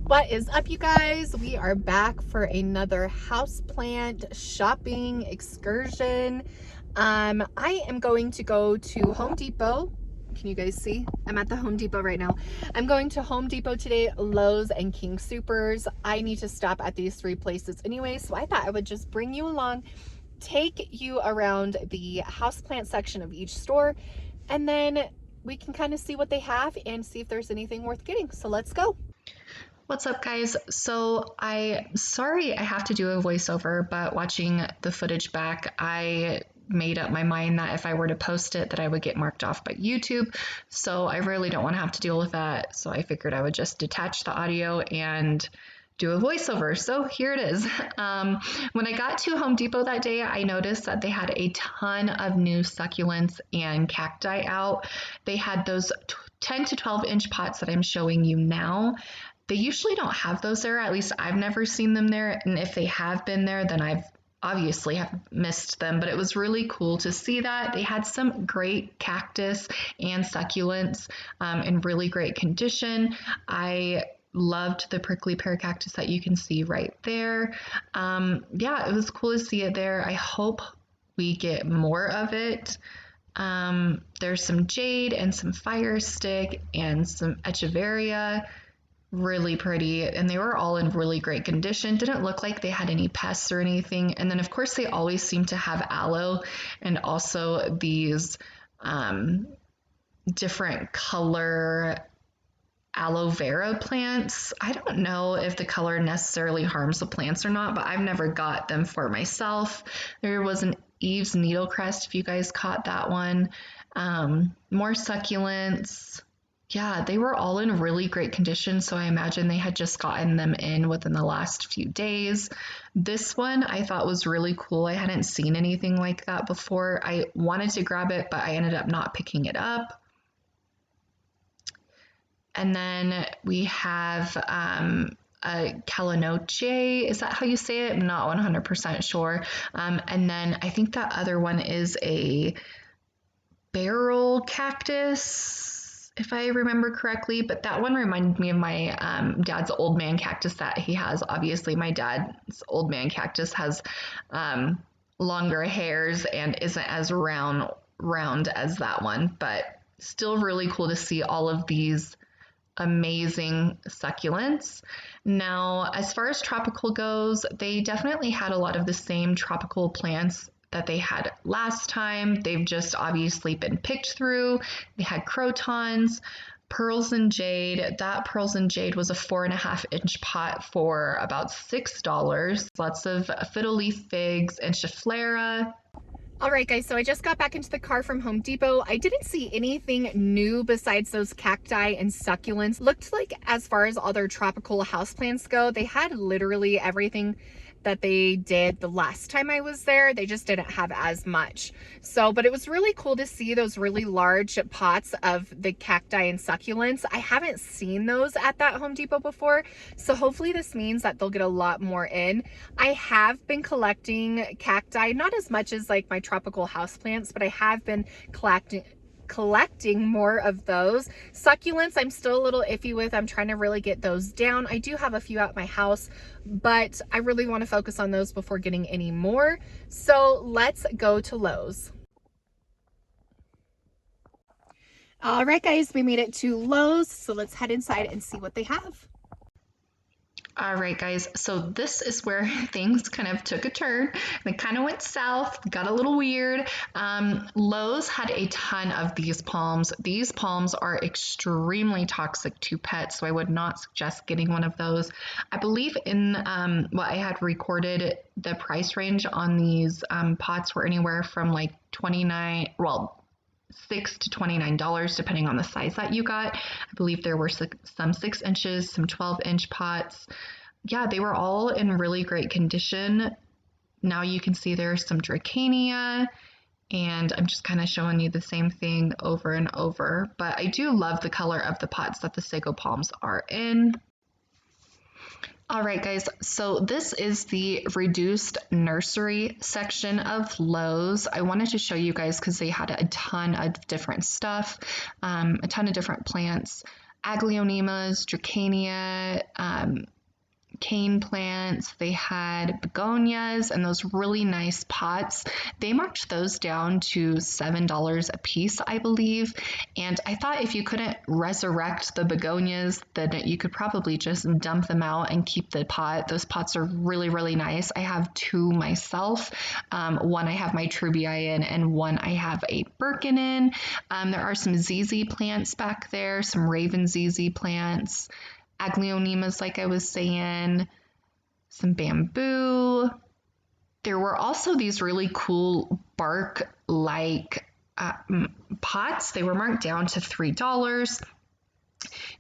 What is up, you guys? We are back for another houseplant shopping excursion. I am going to go to Home Depot. Can you guys see? I'm at the Home Depot right now. I'm going to Home Depot today, Lowe's, and King Soopers. I need to stop at these three places anyway, so I thought I would just bring you along, take you around the houseplant section of each store, and then we can kind of see what they have and see if there's anything worth getting. So let's go. What's up, guys? Sorry I have to do a voiceover, but watching the footage back, I made up my mind that if I were to post it that I would get marked off by YouTube. So I really don't want to have to deal with that. So I figured I would just detach the audio and do a voiceover. So here it is. When I got to Home Depot that day, I noticed that they had a ton of new succulents and cacti out. They had those 10 to 12 inch pots that I'm showing you now. They usually don't have those there. At least I've never seen them there. And if they have been there, then I've obviously have missed them, but it was really cool to see that. They had some great cactus and succulents in really great condition. I loved the prickly pear cactus that you can see right there. Yeah, it was cool to see it there. I hope we get more of it. There's some jade and some fire stick and some echeveria. Really pretty, and they were all in really great condition. Didn't look like they had any pests or anything. And then of course they always seem to have aloe and also these different color aloe vera plants. I don't know if the color necessarily harms the plants or not, but I've never got them for myself. There was an Eve's needlecrest, if you guys caught that one. More succulents. Yeah, they were all in really great condition, so I imagine they had just gotten them in within the last few days. This one I thought was really cool. I hadn't seen anything like that before. I wanted to grab it, but I ended up not picking it up. And then we have a calinoche. Is that how you say it? I'm not 100% sure. And then I think that other one is a barrel cactus, if I remember correctly, but that one reminded me of my dad's old man cactus that he has. Obviously, my dad's old man cactus has longer hairs and isn't as round as that one, but still really cool to see all of these amazing succulents. Now, as far as tropical goes, they definitely had a lot of the same tropical plants that they had last time. They've just obviously been picked through. They had crotons, pearls and jade. That pearls and jade was a 4.5 inch pot for about $6. Lots of fiddle leaf figs and schefflera. All right, guys, so I just got back into the car from Home Depot. I didn't see anything new besides those cacti and succulents. Looked like as far as all their tropical houseplants go, they had literally everything that they did the last time I was there. They just didn't have as much. So, but it was really cool to see those really large pots of the cacti and succulents. I haven't seen those at that Home Depot before. So hopefully this means that they'll get a lot more in. I have been collecting cacti, not as much as like my tropical houseplants, but I have been collecting more of those. Succulents I'm still a little iffy with. I'm trying to really get those down. I do have a few at my house, but I really want to focus on those before getting any more. So let's go to Lowe's. All right, guys, we made it to Lowe's, so let's head inside and see what they have. All right, guys, so this is where things kind of took a turn. It kind of went south, got a little weird. Lowe's had a ton of these palms. These palms are extremely toxic to pets, so I would not suggest getting one of those. I believe in what I had recorded, the price range on these pots were anywhere from like $6 to $29 depending on the size that you got. I believe there were some 6 inches, some 12-inch pots. Yeah, they were all in really great condition. Now you can see there's some Dracania, and I'm just kind of showing you the same thing over and over. But I do love the color of the pots that the sago palms are in. All right, guys, so this is the reduced nursery section of Lowe's. I wanted to show you guys because they had a ton of different stuff, a ton of different plants. aglaonemas, dracania, cane plants. They had begonias and those really nice pots. They marked those down to $7 a piece, I believe. And I thought if you couldn't resurrect the begonias, then you could probably just dump them out and keep the pot. Those pots are really, really nice. I have two myself. One I have my trubei in, and one I have a Birkin in. There are some ZZ plants back there, some Raven ZZ plants. Aglaonemas, like I was saying, some bamboo. There were also these really cool bark-like pots. They were marked down to $3.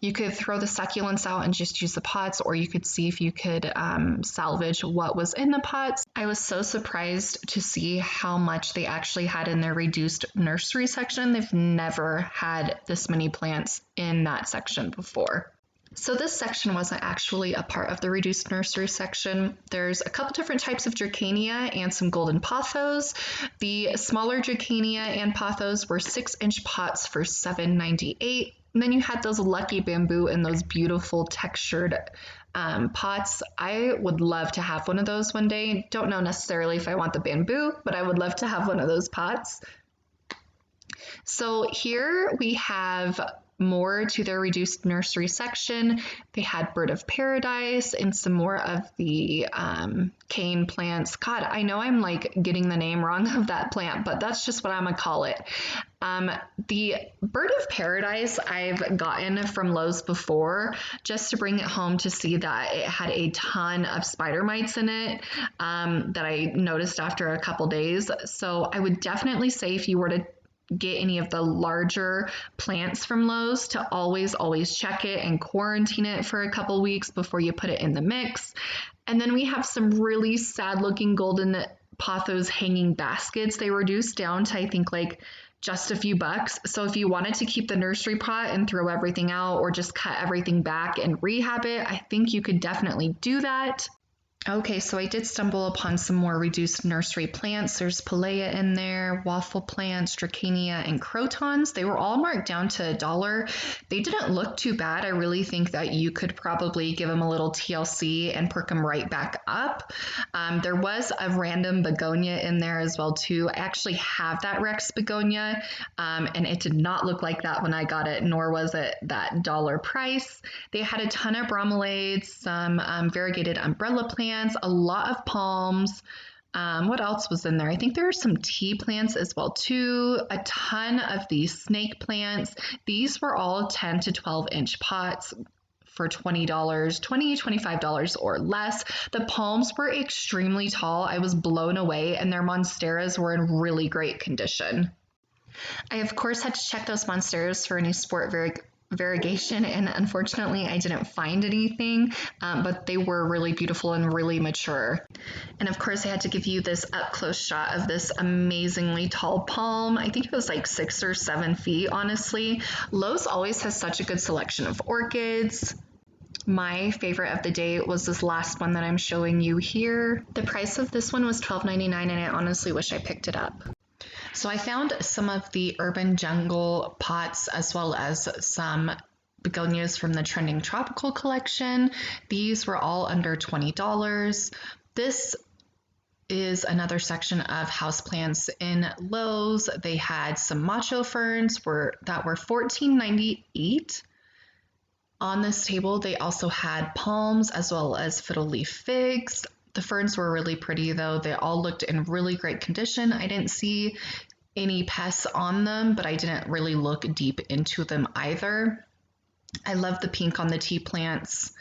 You could throw the succulents out and just use the pots, or you could see if you could salvage what was in the pots. I was so surprised to see how much they actually had in their reduced nursery section. They've never had this many plants in that section before. So this section wasn't actually a part of the reduced nursery section. There's a couple different types of dracania and some golden pothos. The smaller dracania and pothos were 6-inch pots for $7.98. And then you had those lucky bamboo and those beautiful textured pots. I would love to have one of those one day. Don't know necessarily if I want the bamboo, but I would love to have one of those pots. So here we have more to their reduced nursery section. They had bird of paradise and some more of the cane plants. God, I know I'm like getting the name wrong of that plant, but that's just what I'm gonna call it. The bird of paradise I've gotten from Lowe's before just to bring it home to see that it had a ton of spider mites in it that I noticed after a couple days. So I would definitely say if you were to get any of the larger plants from Lowe's to always check it and quarantine it for a couple weeks before you put it in the mix. And then we have some really sad looking golden pothos hanging baskets. They reduced down to I think like just a few bucks. So if you wanted to keep the nursery pot and throw everything out or just cut everything back and rehab it, I think you could definitely do that. Okay, so I did stumble upon some more reduced nursery plants. There's Palea in there, waffle plants, dracania, and crotons. They were all marked down to $1. They didn't look too bad. I really think that you could probably give them a little TLC and perk them right back up. There was a random begonia in there as well too. I actually have that Rex begonia, and it did not look like that when I got it, nor was it that $1 price. They had a ton of bromeliads, some variegated umbrella plants, a lot of palms. What else was in there? I think there were some tea plants as well too. A ton of these snake plants. These were all 10 to 12-inch pots for $20, $25 or less. The palms were extremely tall. I was blown away, and their monsteras were in really great condition. I of course had to check those monsteras for any sport variegation, and unfortunately I didn't find anything, but they were really beautiful and really mature. And of course I had to give you this up close shot of this amazingly tall palm. I think it was like 6 or 7 feet, honestly. Lowe's always has such a good selection of orchids. My favorite of the day was this last one that I'm showing you here. The price of this one was $12.99, and I honestly wish I picked it up. So I found some of the urban jungle pots as well as some begonias from the Trending Tropical collection. These were all under $20. This is another section of houseplants in Lowe's. They had some macho ferns that were $14.98. On this table, they also had palms as well as fiddle leaf figs. The ferns were really pretty though. They all looked in really great condition. I didn't see any pests on them, but I didn't really look deep into them either. I love the pink on the tea plants.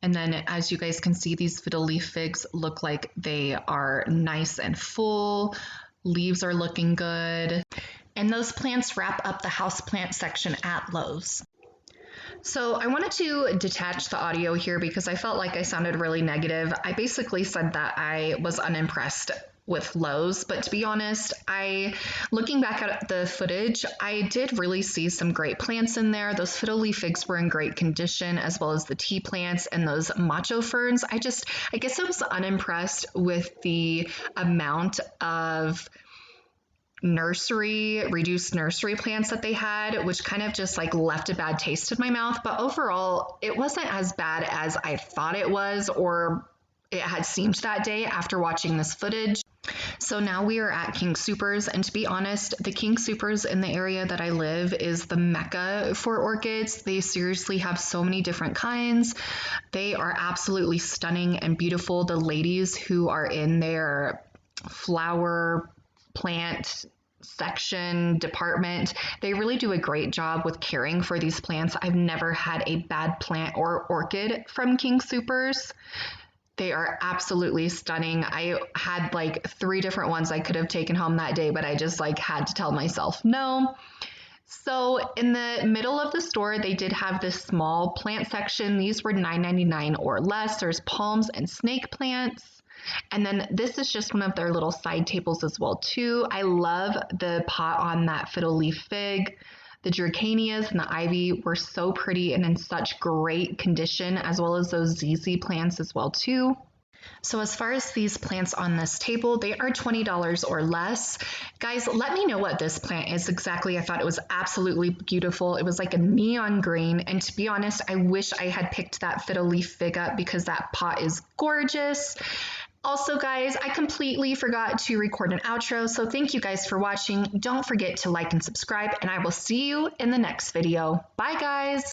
And then as you guys can see, these fiddle leaf figs look like they are nice and full. Leaves are looking good. And those plants wrap up the houseplant section at Lowe's. So I wanted to detach the audio here because I felt like I sounded really negative. I basically said that I was unimpressed with Lowe's, but to be honest, looking back at the footage, I did really see some great plants in there. Those fiddle leaf figs were in great condition, as well as the tea plants and those macho ferns. I guess I was unimpressed with the amount of nursery, reduced nursery plants that they had, which kind of just like left a bad taste in my mouth. But overall, it wasn't as bad as I thought it was, or it had seemed that day after watching this footage. So now we are at King Soopers, and to be honest, the King Soopers in the area that I live is the mecca for orchids. They seriously have so many different kinds. They are absolutely stunning and beautiful. The ladies who are in their flower plant section department, they really do a great job with caring for these plants. I've never had a bad plant or orchid from King Soopers. They are absolutely stunning. I had like 3 different ones I could have taken home that day, but I just like had to tell myself no. So in the middle of the store, they did have this small plant section. These were $9.99 or less. There's palms and snake plants. And then this is just one of their little side tables as well too. I love the pot on that fiddle leaf fig. The Dracanias and the ivy were so pretty and in such great condition, as well as those ZZ plants as well too. So as far as these plants on this table, they are $20 or less. Guys, let me know what this plant is exactly. I thought it was absolutely beautiful. It was like a neon green. And to be honest, I wish I had picked that fiddle leaf fig up because that pot is gorgeous. Also, guys, I completely forgot to record an outro, so thank you guys for watching. Don't forget to like and subscribe, and I will see you in the next video. Bye, guys!